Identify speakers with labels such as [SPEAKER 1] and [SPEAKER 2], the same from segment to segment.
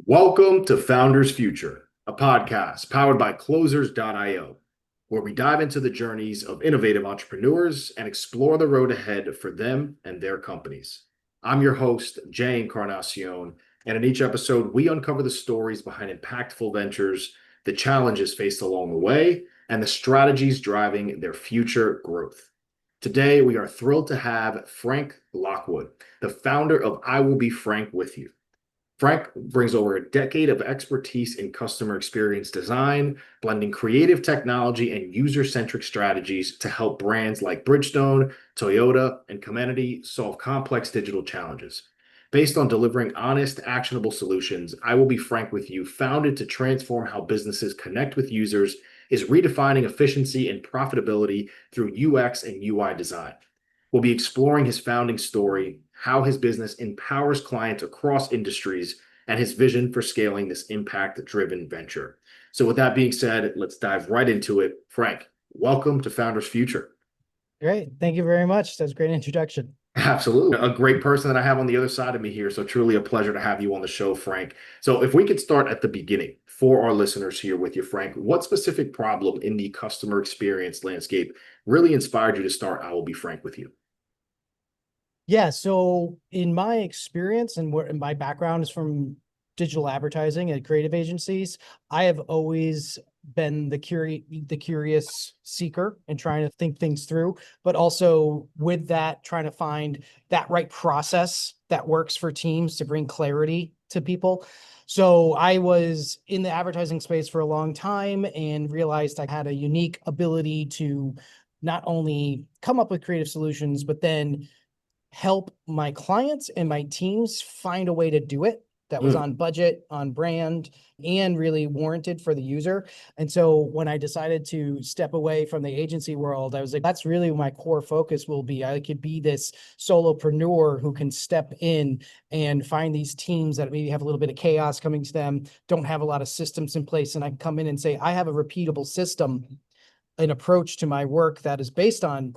[SPEAKER 1] Welcome to Founders Future, a podcast powered by Closers.io, where we dive into the journeys of innovative entrepreneurs and explore the road ahead for them and their companies. I'm your host, Jae Encarnacion, and in each episode, we uncover the stories behind impactful ventures, the challenges faced along the way, and the strategies driving their future growth. Today, we are thrilled to have Frank Lockwood, the founder of I Will Be Frank With You. Frank brings over a decade of expertise in customer experience design, blending creative technology and user-centric strategies to help brands like Bridgestone, Toyota, and Comenity solve complex digital challenges. Based on delivering honest, actionable solutions, I Will Be Frank With You, founded to transform how businesses connect with users, is redefining efficiency and profitability through UX and UI design. We'll be exploring his founding story, how his business empowers clients across industries, and his vision for scaling this impact-driven venture. So with that being said, let's dive right into it. Frank, welcome to Founders Future.
[SPEAKER 2] Great. Thank you very much. That's a great introduction.
[SPEAKER 1] Absolutely. A great person that I have on the other side of me here. So truly a pleasure to have you on the show, Frank. So if we could start at the beginning for our listeners here with you, Frank, what specific problem in the customer experience landscape really inspired you to start I Will Be Frank With You?
[SPEAKER 2] Yeah. So in my experience and where my background is from digital advertising and creative agencies, I have always been the curious seeker and trying to think things through, but also with that, trying to find that right process that works for teams to bring clarity to people. So I was in the advertising space for a long time and realized I had a unique ability to not only come up with creative solutions, but then help my clients and my teams find a way to do it that was on budget, on brand, and really warranted for the user. And so when I decided to step away from the agency world, I was like, that's really my core focus will be. I could be this solopreneur who can step in and find these teams that maybe have a little bit of chaos coming to them, don't have a lot of systems in place. And I can come in and say, I have a repeatable system, an approach to my work that is based on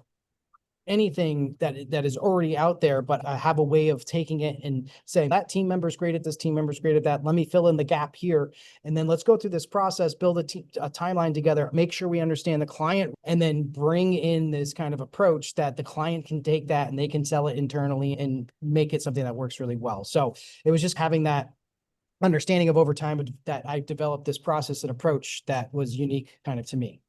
[SPEAKER 2] anything that is already out there, but I have a way of taking it and saying that team member's great at this, team member's great at that. Let me fill in the gap here. And then let's go through this process, build a timeline together, make sure we understand the client, and then bring in this kind of approach that the client can take that and they can sell it internally and make it something that works really well. So it was just having that understanding of over time that I developed this process and approach that was unique kind of to me.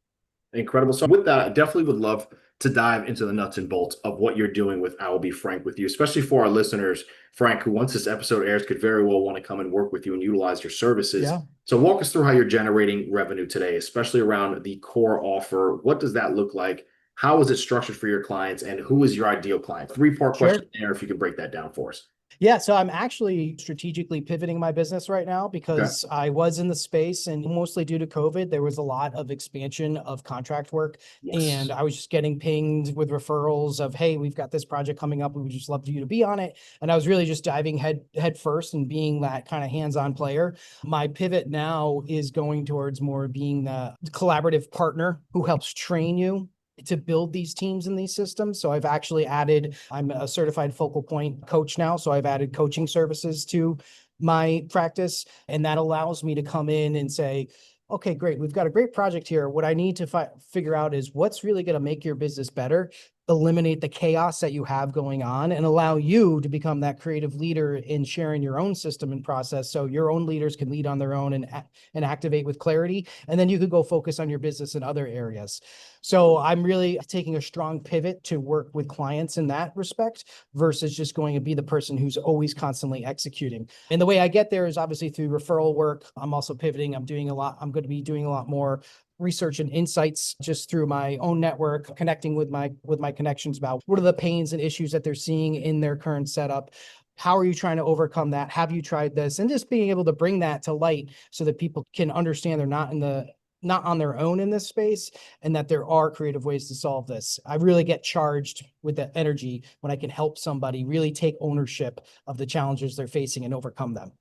[SPEAKER 1] Incredible. So with that, I definitely would love to dive into the nuts and bolts of what you're doing with I Will Be Frank With You, especially for our listeners, Frank, who once this episode airs could very well want to come and work with you and utilize your services.
[SPEAKER 2] Yeah.
[SPEAKER 1] So walk us through how you're generating revenue today, especially around the core offer. What does that look like? How is it structured for your clients? And who is your ideal client? Three-part question there, if you could break that down for us.
[SPEAKER 2] Yeah, so I'm actually strategically pivoting my business right now
[SPEAKER 1] Okay.
[SPEAKER 2] because I was in the space, and mostly due to COVID, there was a lot of expansion of contract work.
[SPEAKER 1] Yes.
[SPEAKER 2] And I was just getting pinged with referrals of, hey, we've got this project coming up. We would just love for you to be on it. And I was really just diving head first and being that kind of hands-on player. My pivot now is going towards more being the collaborative partner who helps train you to build these teams in these systems. So I've actually added, I'm a certified focal point coach now. So I've added coaching services to my practice. And that allows me to come in and say, okay, great. We've got a great project here. What I need to figure out is what's really going to make your business better, eliminate the chaos that you have going on, and allow you to become that creative leader in sharing your own system and process. So your own leaders can lead on their own and activate with clarity. And then you could go focus on your business in other areas. So I'm really taking a strong pivot to work with clients in that respect versus just going to be the person who's always constantly executing. And the way I get there is obviously through referral work. I'm also pivoting. I'm going to be doing a lot more research and insights just through my own network, connecting with my connections about what are the pains and issues that they're seeing in their current setup. How are you trying to overcome that? Have you tried this? And just being able to bring that to light so that people can understand they're not on their own in this space, and that there are creative ways to solve this. I really get charged with that energy when I can help somebody really take ownership of the challenges they're facing and overcome them.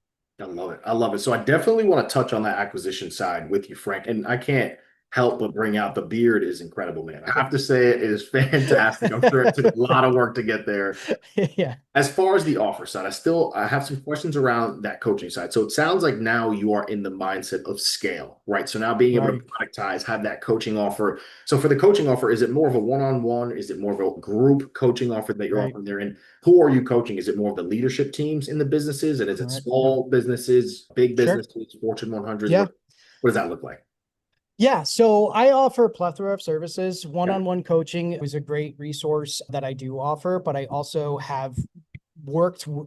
[SPEAKER 1] I love it. I love it. So I definitely want to touch on that acquisition side with you, Frank. And I can't help but bring out. The beard is incredible, man. I have to say it is fantastic. I'm sure it took a lot of work to get there.
[SPEAKER 2] Yeah.
[SPEAKER 1] As far as the offer side, I have some questions around that coaching side. So it sounds like now you are in the mindset of scale, right? So now being able to
[SPEAKER 2] Right.
[SPEAKER 1] productize, have that coaching offer. So for the coaching offer, is it more of a one-on-one? Is it more of a group coaching offer that you're
[SPEAKER 2] Right.
[SPEAKER 1] offering there? And who are you coaching? Is it more of the leadership teams in the businesses? And is it
[SPEAKER 2] Correct.
[SPEAKER 1] small businesses, big
[SPEAKER 2] Sure.
[SPEAKER 1] businesses, Fortune 100s?
[SPEAKER 2] Yeah.
[SPEAKER 1] What does that look like?
[SPEAKER 2] Yeah, so I offer a plethora of services.
[SPEAKER 1] Okay.
[SPEAKER 2] One-on-one coaching is a great resource that I do offer, but I also have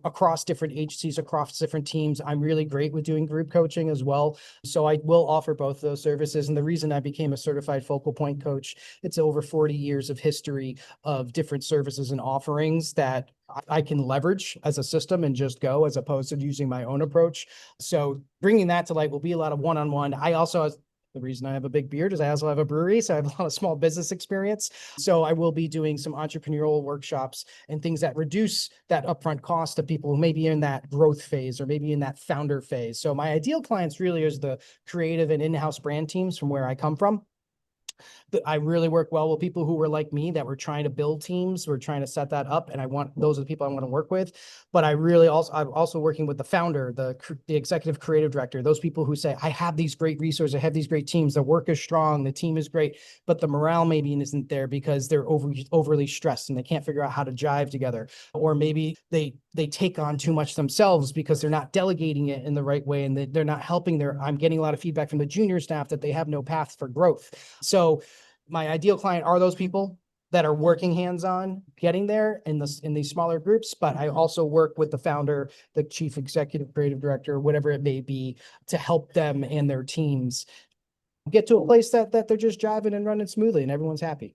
[SPEAKER 2] across different agencies, across different teams. I'm really great with doing group coaching as well. So I will offer both of those services. And the reason I became a certified focal point coach, it's over 40 years of history of different services and offerings that I can leverage as a system and just go, as opposed to using my own approach. So bringing that to light will be a lot of one-on-one. I also, the reason I have a big beard is I also have a brewery, so I have a lot of small business experience. So I will be doing some entrepreneurial workshops and things that reduce that upfront cost to people who may be in that growth phase or maybe in that founder phase. So my ideal clients really is the creative and in-house brand teams from where I come from. I really work well with people who were like me, that were trying to build teams, we're trying to set that up. And those are the people I want to work with. But I'm also working with the founder, the executive creative director, those people who say, I have these great resources, I have these great teams, the work is strong, the team is great, but the morale maybe isn't there because they're overly stressed and they can't figure out how to jive together. Or maybe they take on too much themselves because they're not delegating it in the right way, and they're not helping I'm getting a lot of feedback from the junior staff that they have no path for growth. So my ideal client are those people that are working hands-on getting there in these smaller groups, but I also work with the founder, the chief executive creative director, whatever it may be, to help them and their teams get to a place that they're just driving and running smoothly and everyone's happy.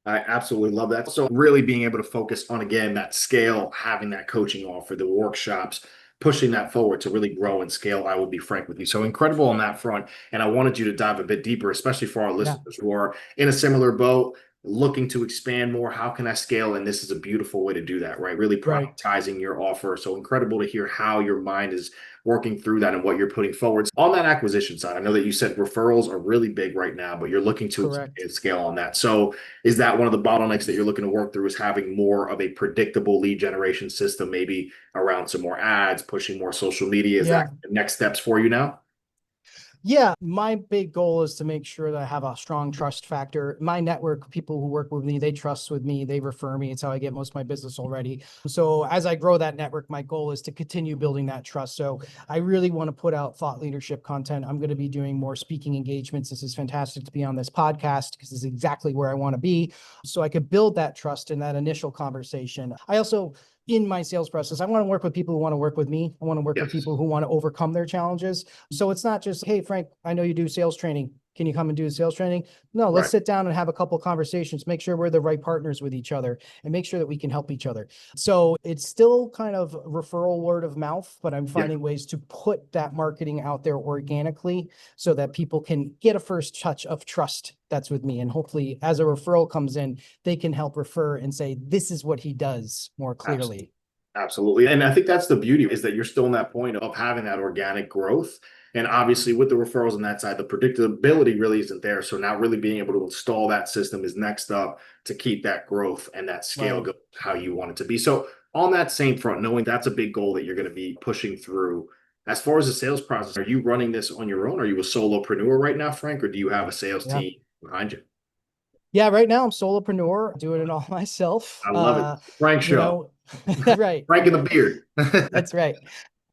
[SPEAKER 1] I absolutely love that. So really being able to focus on, again, that scale, having that coaching offer, the workshops, pushing that forward to really grow and scale. I will be frank with you. So incredible on that front. And I wanted you to dive a bit deeper, especially for our
[SPEAKER 2] Yeah.
[SPEAKER 1] listeners who are in a similar boat, looking to expand more. How can I scale? And this is a beautiful way to do that, right? Really
[SPEAKER 2] Right.
[SPEAKER 1] prioritizing your offer. So incredible to hear how your mind is working through that and what you're putting forward. On that acquisition side, I know that you said referrals are really big right now, but you're looking to
[SPEAKER 2] Correct.
[SPEAKER 1] scale on that. So is that one of the bottlenecks that you're looking to work through, is having more of a predictable lead generation system, maybe around some more ads, pushing more social media? Is
[SPEAKER 2] Yeah.
[SPEAKER 1] that the next steps for you now?
[SPEAKER 2] Yeah, my big goal is to make sure that I have a strong trust factor. My network, people who work with me, they trust with me, they refer me. It's how I get most of my business already. So as I grow that network, my goal is to continue building that trust. So I really want to put out thought leadership content. I'm going to be doing more speaking engagements. This is fantastic to be on this podcast because it's exactly where I want to be. So I could build that trust in that initial conversation. I also, in my sales process, I want to work with people who want to work with me. I want to work with
[SPEAKER 1] Yes.
[SPEAKER 2] people who want to overcome their challenges. So it's not just, hey, Frank, I know you do sales training. Can you come and do the sales training? No, let's
[SPEAKER 1] Right.
[SPEAKER 2] sit down and have a couple of conversations, make sure we're the right partners with each other and make sure that we can help each other. So it's still kind of referral, word of mouth, but I'm
[SPEAKER 1] Yeah.
[SPEAKER 2] finding ways to put that marketing out there organically so that people can get a first touch of trust that's with me. And hopefully as a referral comes in, they can help refer and say, this is what he does more clearly.
[SPEAKER 1] Absolutely. And I think that's the beauty, is that you're still in that point of having that organic growth. And obviously with the referrals on that side, the predictability really isn't there. So now really being able to install that system is next up to keep that growth and that scale
[SPEAKER 2] Right.
[SPEAKER 1] go how you want it to be. So on that same front, knowing that's a big goal that you're going to be pushing through, as far as the sales process, are you running this on your own? Are you a solopreneur right now, Frank, or do you have a sales
[SPEAKER 2] Yeah.
[SPEAKER 1] team behind you?
[SPEAKER 2] Yeah, right now I'm solopreneur, doing it all myself.
[SPEAKER 1] I love it. Frank
[SPEAKER 2] You
[SPEAKER 1] show.
[SPEAKER 2] know, right,
[SPEAKER 1] Frank in the
[SPEAKER 2] right.
[SPEAKER 1] beard.
[SPEAKER 2] That's right.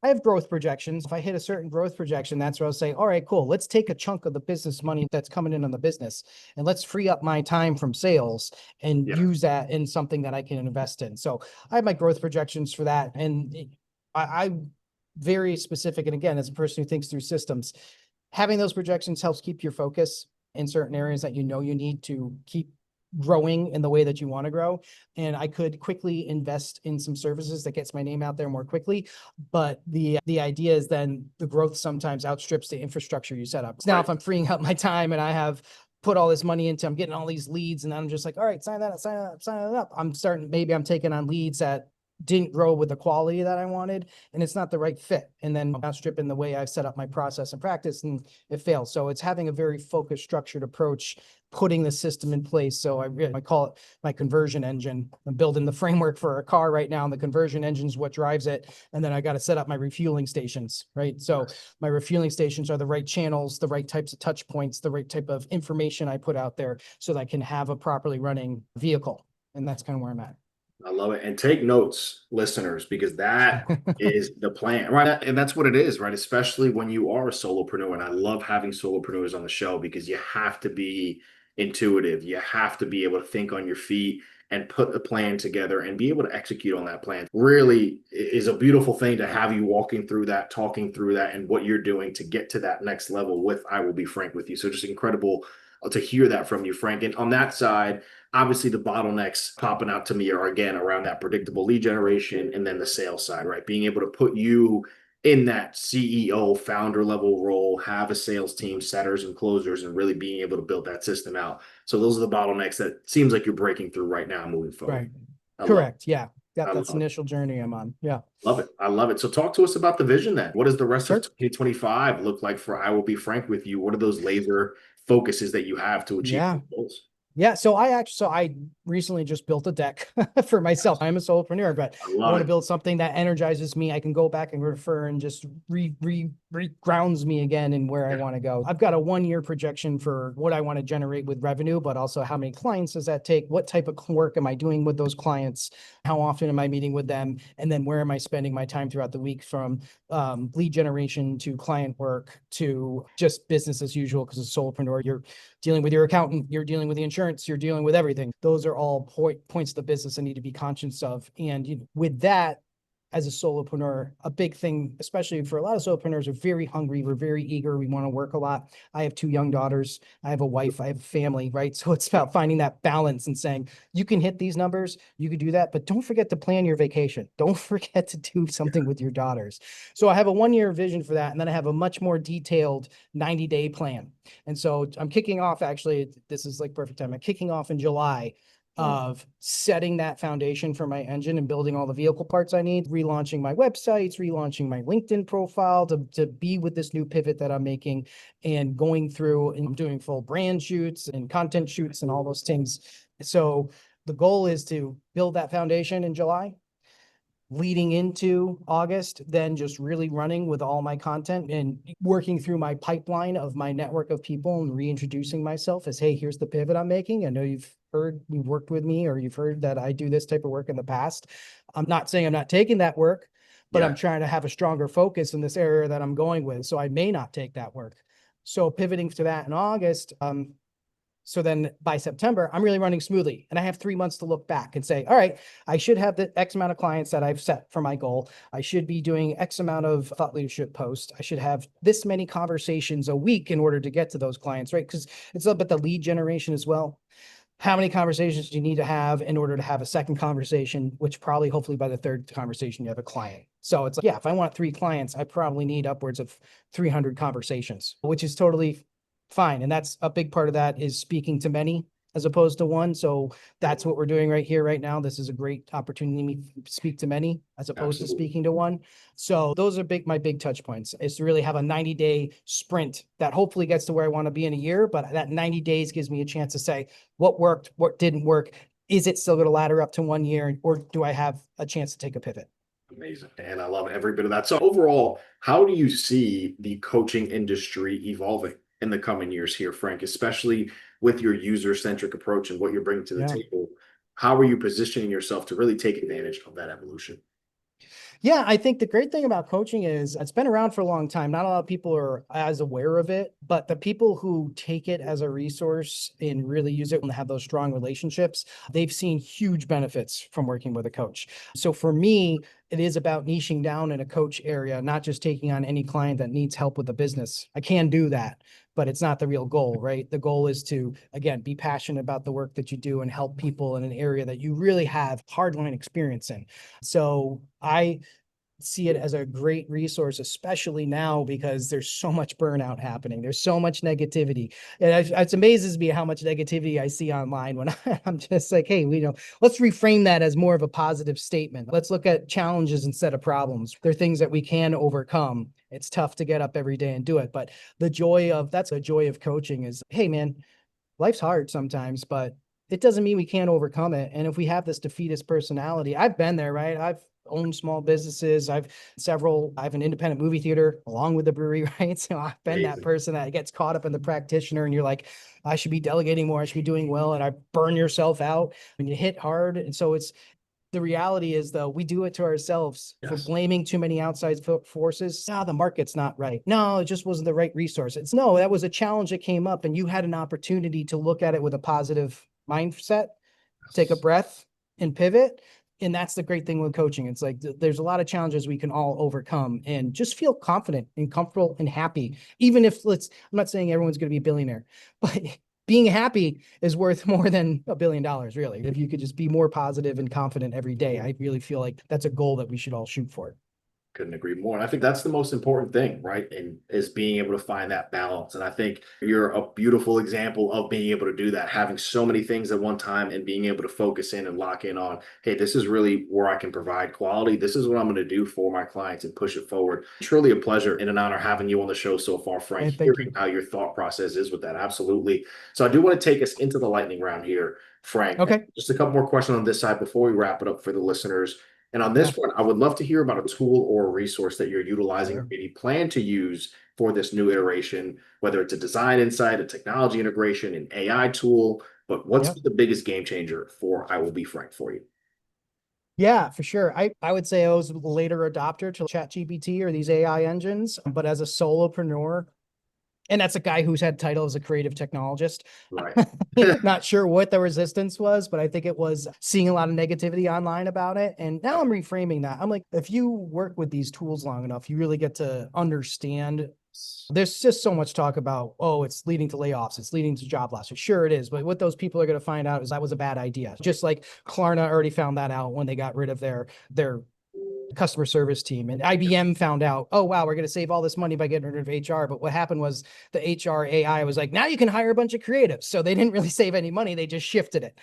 [SPEAKER 2] I have growth projections. If I hit a certain growth projection, that's where I'll say, all right, cool. Let's take a chunk of the business money that's coming in on the business and let's free up my time from sales and
[SPEAKER 1] Yeah.
[SPEAKER 2] use that in something that I can invest in. So I have my growth projections for that. And I'm very specific. And again, as a person who thinks through systems, having those projections helps keep your focus in certain areas that you know you need to keep growing in the way that you want to grow. And I could quickly invest in some services that gets my name out there more quickly. But the idea is then the growth sometimes outstrips the infrastructure you set up. So now,
[SPEAKER 1] Right.
[SPEAKER 2] if I'm freeing up my time and I have put all this money into, I'm getting all these leads and I'm just like, all right, sign that up, sign it up. I'm starting, maybe I'm taking on leads that didn't grow with the quality that I wanted, and it's not the right fit. And then outstripping the way I've set up my process and practice, and it fails. So it's having a very focused, structured approach, putting the system in place. So I call it my conversion engine. I'm building the framework for a car right now, and the conversion engine is what drives it. And then I got to set up my refueling stations, right? So my refueling stations are the right channels, the right types of touch points, the right type of information I put out there so that I can have a properly running vehicle. And that's kind of where I'm at.
[SPEAKER 1] I love it. And take notes, listeners, because that is the plan, right? And that's what it is, right? Especially when you are a solopreneur. And I love having solopreneurs on the show because you have to be intuitive. You have to be able to think on your feet and put a plan together and be able to execute on that plan. Really is a beautiful thing to have you walking through that, talking through that, and what you're doing to get to that next level with I Will Be Frank with you. So just incredible to hear that from you, Frank. And on that side, obviously the bottlenecks popping out to me are again around that predictable lead generation and then the sales side, right? Being able to put you in that CEO founder level role, have a sales team, setters and closers, and really being able to build that system out. So those are the bottlenecks that seems like you're breaking through right now moving forward.
[SPEAKER 2] Right. Correct. Yeah.
[SPEAKER 1] That's
[SPEAKER 2] the initial journey I'm on. Yeah.
[SPEAKER 1] Love it. I love it. So talk to us about the vision then. What does the rest
[SPEAKER 2] Sure.
[SPEAKER 1] of 2025 look like for I Will Be Frank with you? What are those laser focuses that you have to achieve
[SPEAKER 2] Yeah.
[SPEAKER 1] those goals?
[SPEAKER 2] Yeah, so I recently just built a deck for myself. I'm a solopreneur, but I want to build something that energizes me. I can go back and refer and just grounds me again in where I want to go. I've got a 1-year projection for what I want to generate with revenue, but also how many clients does that take? What type of work am I doing with those clients? How often am I meeting with them? And then where am I spending my time throughout the week, from lead generation to client work to just business as usual? Because as a solopreneur, you're dealing with your accountant, you're dealing with the insurance, you're dealing with everything. Those are all points of the business I need to be conscious of. And with that, as a solopreneur, a big thing, especially for a lot of solopreneurs, are very hungry. We're very eager. We want to work a lot. I have 2 young daughters. I have a wife. I have a family, right? So it's about finding that balance and saying, you can hit these numbers, you can do that, but don't forget to plan your vacation. Don't forget to do something with your daughters. So I have a 1-year vision for that. And then I have a much more detailed 90-day plan. And so I'm kicking off, actually, this is like perfect time. I'm kicking off in July of setting that foundation for my engine and building all the vehicle parts I need, relaunching my websites, relaunching my LinkedIn profile to be with this new pivot that I'm making, and going through and doing full brand shoots and content shoots and all those things. So the goal is to build that foundation in July, leading into August, then just really running with all my content and working through my pipeline of my network of people and reintroducing myself as, hey, here's the pivot I'm making. I know you've worked with me, or you've heard that I do this type of work in the past. I'm not saying I'm not taking that work, but I'm trying to have a stronger focus in this area that I'm going with. So I may not take that work. So pivoting to that in August, so then by September, I'm really running smoothly, and I have 3 months to look back and say, all right, I should have the X amount of clients that I've set for my goal. I should be doing X amount of thought leadership posts. I should have this many conversations a week in order to get to those clients, right? Because it's all about the lead generation as well. How many conversations do you need to have in order to have a second conversation, which probably hopefully by the third conversation, you have a client. So it's like, yeah, if I want 3 clients, I probably need upwards of 300 conversations, which is totally fine. And that's a big part of that, is speaking to many as opposed to one. So that's what we're doing right here, right now. This is a great opportunity to speak to many as opposed to speaking to one. So those are my big touch points, is to really have a 90-day sprint that hopefully gets to where I want to be in a year. But that 90 days gives me a chance to say what worked, what didn't work. Is it still going to ladder up to 1 year, or do I have a chance to take a pivot?
[SPEAKER 1] Amazing. And I love every bit of that. So overall, how do you see the coaching industry evolving in the coming years here, Frank, especially with your user-centric approach and what you're bringing to the table? How are you positioning yourself to really take advantage of that evolution?
[SPEAKER 2] Yeah, I think the great thing about coaching is it's been around for a long time. Not a lot of people are as aware of it, but the people who take it as a resource and really use it and have those strong relationships, they've seen huge benefits from working with a coach. So for me, it is about niching down in a coach area, not just taking on any client that needs help with the business. I can do that, but it's not the real goal, right? The goal is to, again, be passionate about the work that you do and help people in an area that you really have hardline experience in. So see it as a great resource, especially now because there's so much burnout happening. There's so much negativity. And it amazes me how much negativity I see online when I'm just like, hey, let's reframe that as more of a positive statement. Let's look at challenges instead of problems. They're things that we can overcome. It's tough to get up every day and do it. But that's a joy of coaching is, hey, man, life's hard sometimes, but it doesn't mean we can't overcome it. And if we have this defeatist personality, I've been there, right? I've owned small businesses. I have an independent movie theater along with the brewery, right? So I've been that
[SPEAKER 1] Amazing.
[SPEAKER 2] person that gets caught up in the practitioner and you're like, I should be delegating more. I should be doing well. And I burn yourself out when you hit hard. And so the reality is though, we do it to ourselves for blaming too many outside forces. The market's not right. No, it just wasn't the right resource. That was a challenge that came up and you had an opportunity to look at it with a positive mindset, take a breath and pivot. And that's the great thing with coaching. It's like, there's a lot of challenges we can all overcome and just feel confident and comfortable and happy. Even if I'm not saying everyone's going to be a billionaire, but being happy is worth more than $1 billion, really. If you could just be more positive and confident every day, I really feel like that's a goal that we should all shoot for.
[SPEAKER 1] Couldn't agree more. And I think that's the most important thing, right? And is being able to find that balance. And I think you're a beautiful example of being able to do that, having so many things at one time and being able to focus in and lock in on, hey, this is really where I can provide quality. This is what I'm going to do for my clients and push it forward. Truly a pleasure and an honor having you on the show so far, Frank,
[SPEAKER 2] And thank
[SPEAKER 1] hearing
[SPEAKER 2] you.
[SPEAKER 1] how your thought process is with that. Absolutely. So I do want to take us into the lightning round here, Frank.
[SPEAKER 2] Okay.
[SPEAKER 1] Just a couple more questions on this side before we wrap it up for the listeners. And on this one, I would love to hear about a tool or a resource that you're utilizing or maybe plan to use for this new iteration, whether it's a design insight, a technology integration, an AI tool. But what's the biggest game changer for I Will Be Frank for you?
[SPEAKER 2] Yeah, for sure. I would say I was a later adopter to ChatGPT or these AI engines, but as a solopreneur, and that's a guy who's had title as a creative technologist.
[SPEAKER 1] Right.
[SPEAKER 2] Not sure what the resistance was, but I think it was seeing a lot of negativity online about it. And now I'm reframing that. I'm like, if you work with these tools long enough, you really get to understand. There's just so much talk about, oh, it's leading to layoffs, it's leading to job losses. Sure, it is. But what those people are going to find out is that was a bad idea. Just like Klarna already found that out when they got rid of their customer service team. And IBM found out, oh, wow, we're going to save all this money by getting rid of HR. But what happened was the HR AI was like, now you can hire a bunch of creatives. So they didn't really save any money. They just shifted it.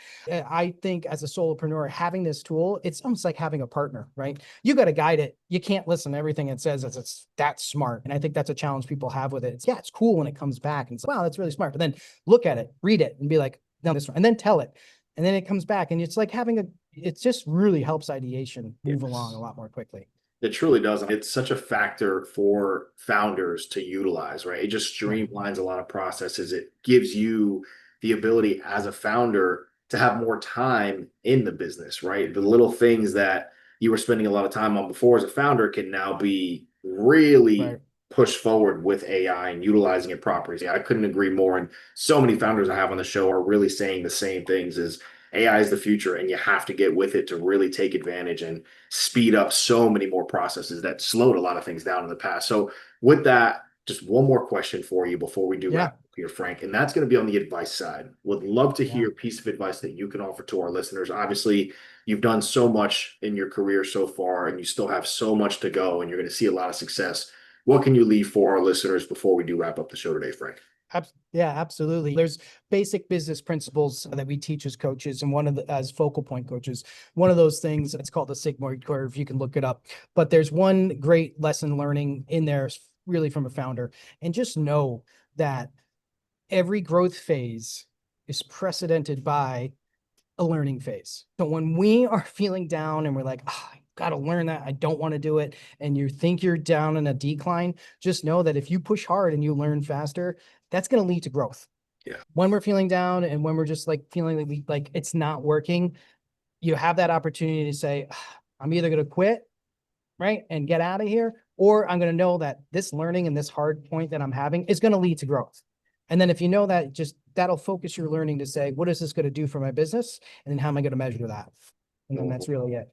[SPEAKER 2] I think as a solopreneur, having this tool, it's almost like having a partner, right? You got to guide it. You can't listen to everything it says as it's that smart. And I think that's a challenge people have with it. It's cool when it comes back and it's, wow, that's really smart. But then look at it, read it and be like, no, this one, and then tell it. And then it comes back and it's like it just really helps ideation move along a lot more quickly.
[SPEAKER 1] It truly does. It's such a factor for founders to utilize, right? It just streamlines a lot of processes. It gives you the ability as a founder to have more time in the business, right? The little things that you were spending a lot of time on before as a founder can now be really pushed forward with AI and utilizing it properly. I couldn't agree more. And so many founders I have on the show are really saying the same things as AI is the future and you have to get with it to really take advantage and speed up so many more processes that slowed a lot of things down in the past. So with that, just one more question for you before we do wrap up here, Frank, and that's going to be on the advice side. Would love to hear a piece of advice that you can offer to our listeners. Obviously, you've done so much in your career so far, and you still have so much to go, and you're going to see a lot of success. What can you leave for our listeners before we do wrap up the show today, Frank?
[SPEAKER 2] Yeah, absolutely. There's basic business principles that we teach as coaches, and as focal point coaches, one of those things, it's called the sigmoid curve. You can look it up, but there's one great lesson learning in there really from a founder, and just know that every growth phase is precedented by a learning phase. So when we are feeling down and we're like, I got to learn that, I don't want to do it, and you think you're down in a decline, just know that if you push hard and you learn faster, that's going to lead to growth.
[SPEAKER 1] Yeah.
[SPEAKER 2] When we're feeling down and when we're just like feeling like it's not working, you have that opportunity to say, I'm either going to quit, right, and get out of here, or I'm going to know that this learning and this hard point that I'm having is going to lead to growth. And then if you know that, just that'll focus your learning to say, what is this going to do for my business? And then how am I going to measure that? And then that's really it.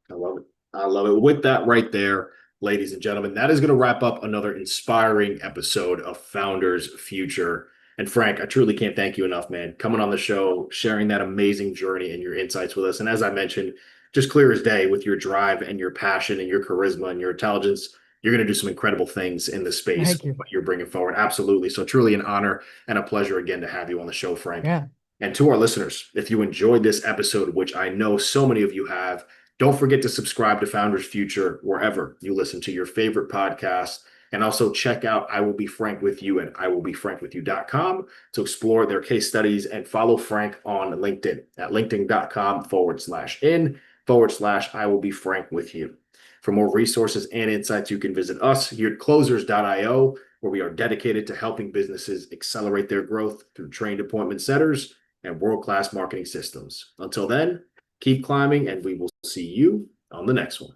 [SPEAKER 1] I love it. I love it. With that right there, ladies and gentlemen, that is going to wrap up another inspiring episode of Founders Future. And Frank, I truly can't thank you enough, man. Coming on the show, sharing that amazing journey and your insights with us. And as I mentioned, just clear as day with your drive and your passion and your charisma and your intelligence. You're going to do some incredible things in the space
[SPEAKER 2] Thank you.
[SPEAKER 1] what you're bringing forward. Absolutely. So truly an honor and a pleasure again to have you on the show, Frank.
[SPEAKER 2] Yeah.
[SPEAKER 1] And to our listeners, if you enjoyed this episode, which I know so many of you have, don't forget to subscribe to Founders Future wherever you listen to your favorite podcast. And also check out I Will Be Frank With You at iwillbefrankwithyou.com to explore their case studies, and follow Frank on LinkedIn at linkedin.com/in/I Will Be Frank With You. For more resources and insights, you can visit us here at closers.io, where we are dedicated to helping businesses accelerate their growth through trained appointment setters and world-class marketing systems. Until then, keep climbing, and we will see you on the next one.